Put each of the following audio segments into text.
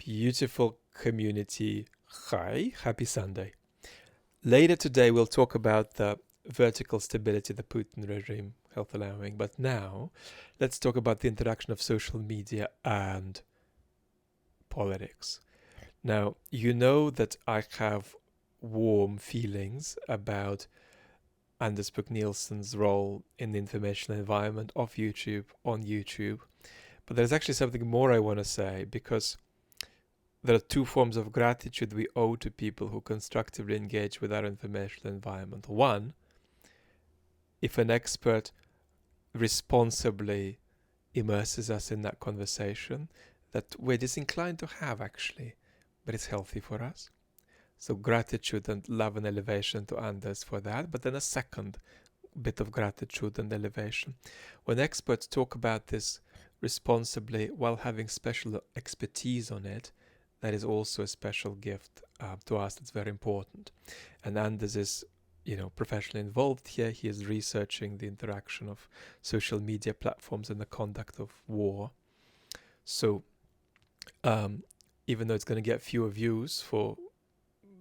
Beautiful community. Hi, happy Sunday. Later today, we'll talk about the vertical stability the Putin regime, health allowing. But now, let's talk about the interaction of social media and politics. Now, you know that I have warm feelings about Anders Nielsen's role in the informational environment of YouTube, on YouTube. But there's actually something more I want to say, because there are two forms of gratitude we owe to people who constructively engage with our informational environment. One, if an expert responsibly immerses us in that conversation that we're disinclined to have actually, but it's healthy for us. So gratitude and love and elevation to Anders for that. But then a second bit of gratitude and elevation. When experts talk about this responsibly while having special expertise on it, that is also a special gift to us. That's very important. And Anders is, professionally involved here. He is researching the interaction of social media platforms and the conduct of war. So even though it's going to get fewer views for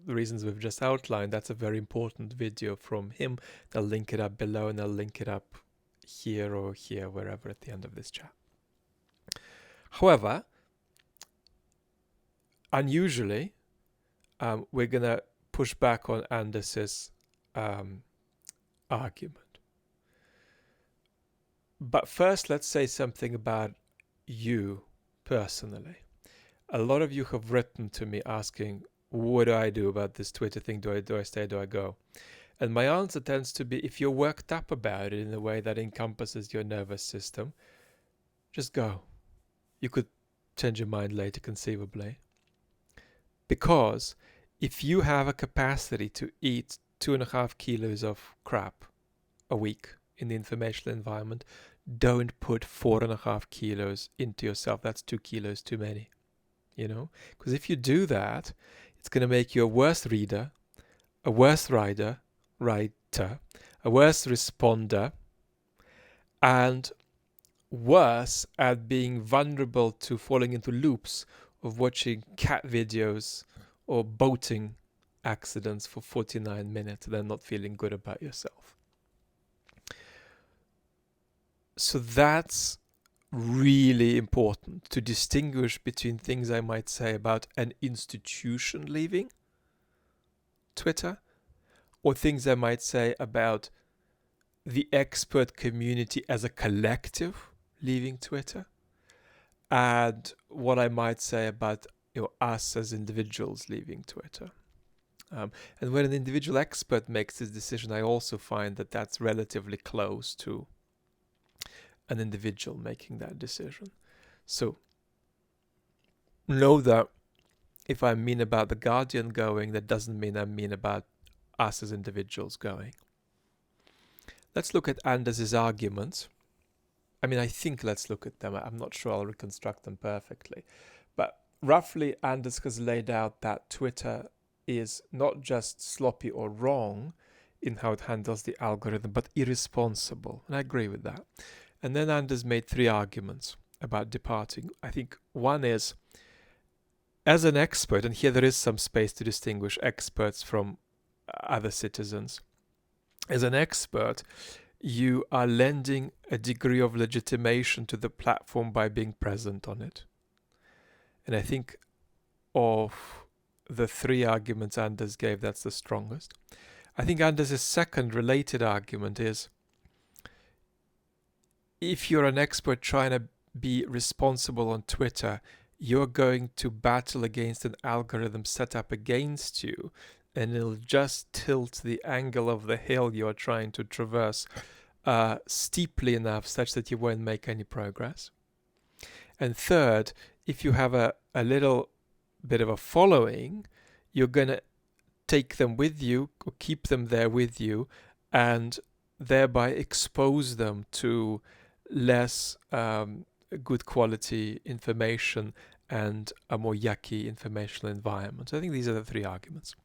the reasons we've just outlined, that's a very important video from him. I'll link it up below, and I'll link it up here or here, wherever, at the end of this chat. However, unusually, we're going to push back on Anders's argument. But first, let's say something about you personally. A lot of you have written to me asking, what do I do about this Twitter thing? Do I stay? Do I go? And my answer tends to be, if you're worked up about it in a way that encompasses your nervous system, just go. You could change your mind later, conceivably. Because if you have a capacity to eat 2.5 kilos of crap a week in the informational environment, don't put 4.5 kilos into yourself. That's 2 kilos too many, Because if you do that, it's going to make you a worse reader, a worse writer, a worse responder, and worse at being vulnerable to falling into loops of watching cat videos or boating accidents for 49 minutes and then not feeling good about yourself. So that's really important, to distinguish between things I might say about an institution leaving Twitter, or things I might say about the expert community as a collective leaving Twitter, and what I might say about us as individuals leaving Twitter. And when an individual expert makes this decision, I also find that that's relatively close to an individual making that decision. So know that if I mean about the Guardian going, that doesn't mean I mean about us as individuals going. Let's look at Anders's arguments. I think let's look at them. I'm not sure I'll reconstruct them perfectly. But roughly, Anders has laid out that Twitter is not just sloppy or wrong in how it handles the algorithm, but irresponsible. And I agree with that. And then Anders made 3 arguments about departing. I think one is, as an expert, and here there is some space to distinguish experts from other citizens. As an expert, you are lending a degree of legitimation to the platform by being present on it. And I think of the 3 arguments Anders gave, that's the strongest. I think Anders' second related argument is, if you're an expert trying to be responsible on Twitter, you're going to battle against an algorithm set up against you, and it'll just tilt the angle of the hill you're trying to traverse steeply enough such that you won't make any progress. And third, if you have a little bit of a following, you're going to take them with you or keep them there with you and thereby expose them to less good quality information and a more yucky informational environment. So I think these are the 3 arguments.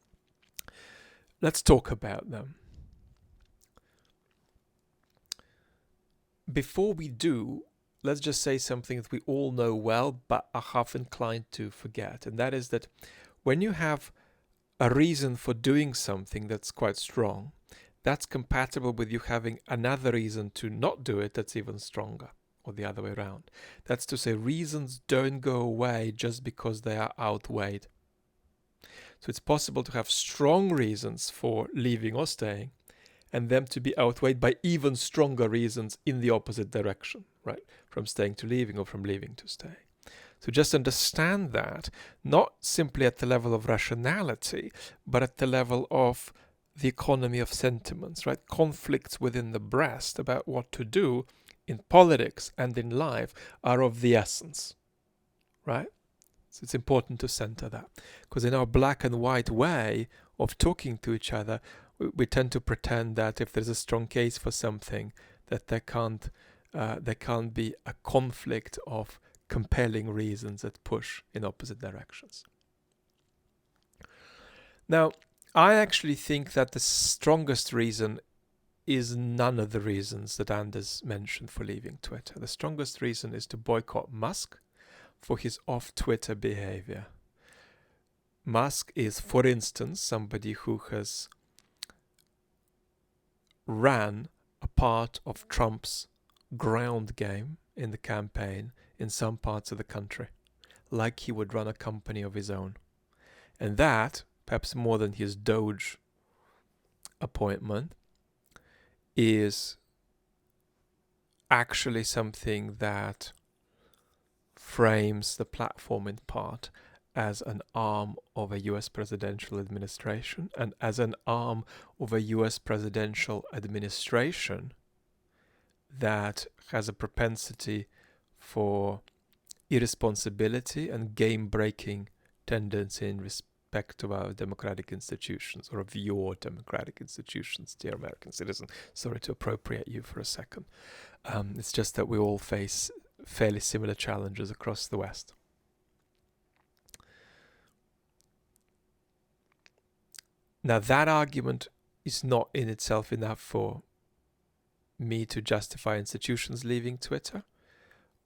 Let's talk about them. Before we do, let's just say something that we all know well, but are half inclined to forget. And that is that when you have a reason for doing something that's quite strong, that's compatible with you having another reason to not do it that's even stronger, or the other way around. That's to say, reasons don't go away just because they are outweighed. So it's possible to have strong reasons for leaving or staying, and them to be outweighed by even stronger reasons in the opposite direction, right? From staying to leaving or from leaving to staying. So just understand that, not simply at the level of rationality, but at the level of the economy of sentiments, right? Conflicts within the breast about what to do in politics and in life are of the essence, right? So it's important to center that, because in our black and white way of talking to each other, we tend to pretend that if there's a strong case for something, that there can't be a conflict of compelling reasons that push in opposite directions. Now, I actually think that the strongest reason is none of the reasons that Anders mentioned for leaving Twitter. The strongest reason is to boycott Musk for his off-Twitter behavior. Musk is, for instance, somebody who has ran a part of Trump's ground game in the campaign in some parts of the country, like he would run a company of his own. And that, perhaps more than his Doge appointment, is actually something that frames the platform in part as an arm of a US presidential administration, and as an arm of a US presidential administration that has a propensity for irresponsibility and game-breaking tendency in respect of our democratic institutions, or of your democratic institutions, dear American citizen. Sorry to appropriate you for a second. It's just that we all face fairly similar challenges across the West. Now, that argument is not in itself enough for me to justify institutions leaving Twitter,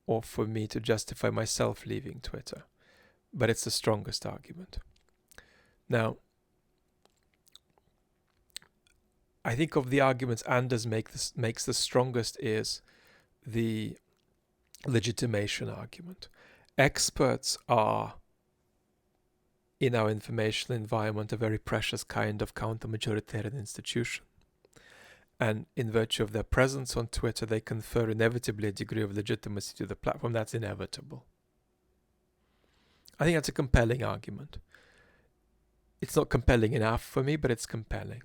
or for me to justify myself leaving Twitter, but it's the strongest argument. Now, I think of the arguments Anders makes the strongest is the legitimation argument. Experts are, in our informational environment, a very precious kind of counter-majoritarian institution. And in virtue of their presence on Twitter, they confer inevitably a degree of legitimacy to the platform. That's inevitable. I think that's a compelling argument. It's not compelling enough for me, but it's compelling.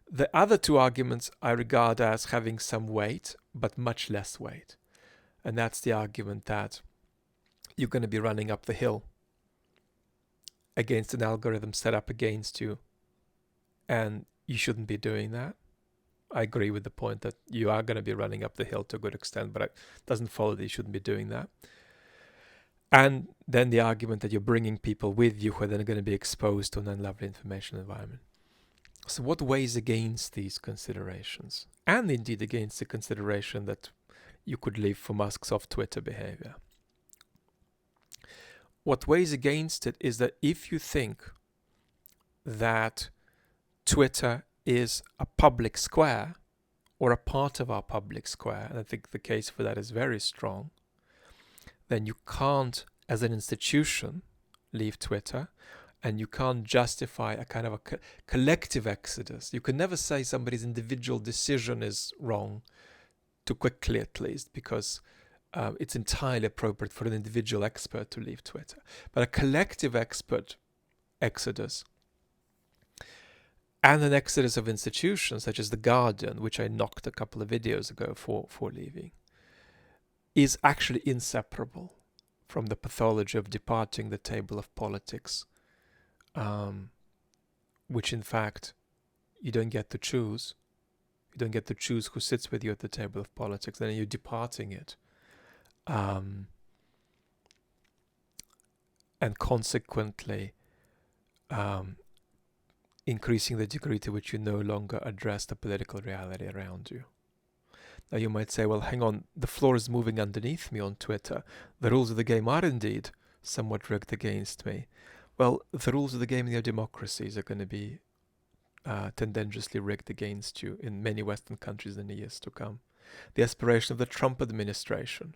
The other two arguments I regard as having some weight, but much less weight. And that's the argument that you're going to be running up the hill against an algorithm set up against you, and you shouldn't be doing that. I agree with the point that you are going to be running up the hill to a good extent, but it doesn't follow that you shouldn't be doing that. And then the argument that you're bringing people with you who are then going to be exposed to an unlovely information environment. So what weighs against these considerations? And indeed against the consideration that you could leave for Musk's off-Twitter behavior. What weighs against it is that if you think that Twitter is a public square, or a part of our public square, and I think the case for that is very strong, then you can't, as an institution, leave Twitter, and you can't justify a kind of a collective exodus. You can never say somebody's individual decision is wrong, too quickly at least, because it's entirely appropriate for an individual expert to leave Twitter. But a collective expert exodus, and an exodus of institutions such as The Guardian, which I knocked a couple of videos ago for leaving, is actually inseparable from the pathology of departing the table of politics, which in fact you don't get to choose. You don't get to choose who sits with you at the table of politics, then you're departing it. And consequently increasing the degree to which you no longer address the political reality around you. Now you might say, well, hang on, the floor is moving underneath me on Twitter. The rules of the game are indeed somewhat rigged against me. Well, the rules of the game in your democracies are going to be tendentiously rigged against you in many Western countries in the years to come. The aspiration of the Trump administration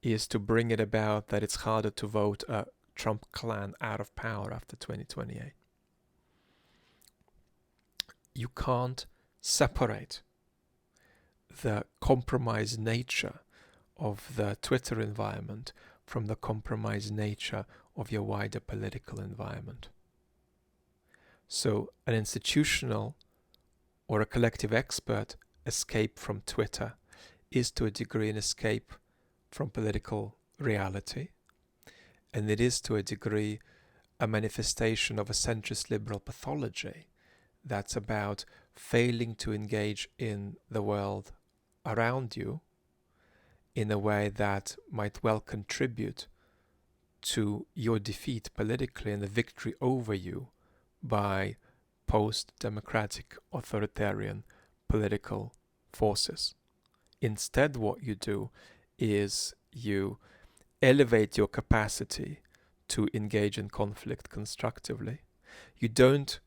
is to bring it about that it's harder to vote a Trump clan out of power after 2028. You can't separate the compromised nature of the Twitter environment from the compromised nature of your wider political environment. So an institutional or a collective expert escape from Twitter is to a degree an escape from political reality, and it is to a degree a manifestation of a centrist liberal pathology that's about failing to engage in the world around you in a way that might well contribute to your defeat politically and the victory over you by post-democratic authoritarian political forces. Instead, what you do is you elevate your capacity to engage in conflict constructively. You don't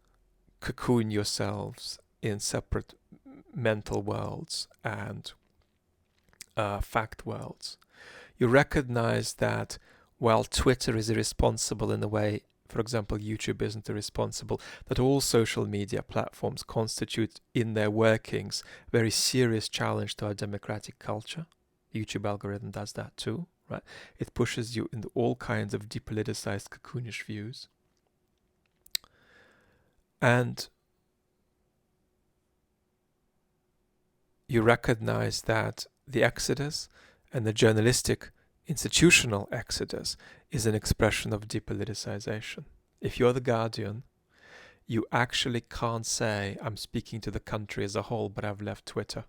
cocoon yourselves in separate mental worlds and fact worlds. You recognize that while Twitter is irresponsible in a way, for example, YouTube isn't irresponsible, that all social media platforms constitute in their workings very serious challenge to our democratic culture. The YouTube algorithm does that too, right? It pushes you into all kinds of depoliticized, cocoonish views. And you recognize that the exodus and the journalistic institutional exodus is an expression of depoliticization. If you're the Guardian, you actually can't say, I'm speaking to the country as a whole, but I've left Twitter.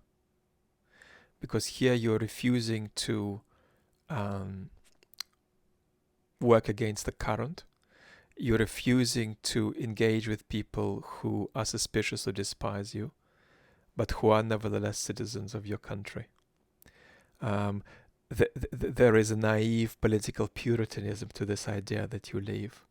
Because here you're refusing to work against the current. You're refusing to engage with people who are suspicious or despise you, but who are nevertheless citizens of your country. There is a naive political puritanism to this idea that you leave.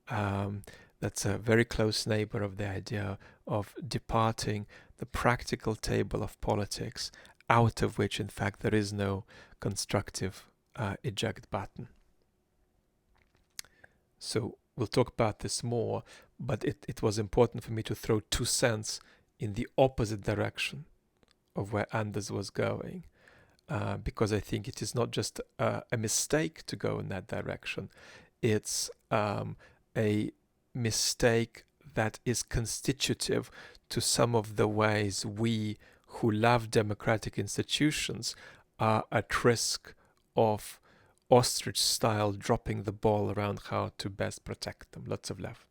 That's a very close neighbor of the idea of departing the practical table of politics, out of which, in fact, there is no constructive eject button. So we'll talk about this more, but it was important for me to throw 2 cents in the opposite direction of where Anders was going. Because I think it is not just a mistake to go in that direction. It's a mistake that is constitutive to some of the ways we who love democratic institutions are at risk of ostrich style dropping the ball around how to best protect them. Lots of love.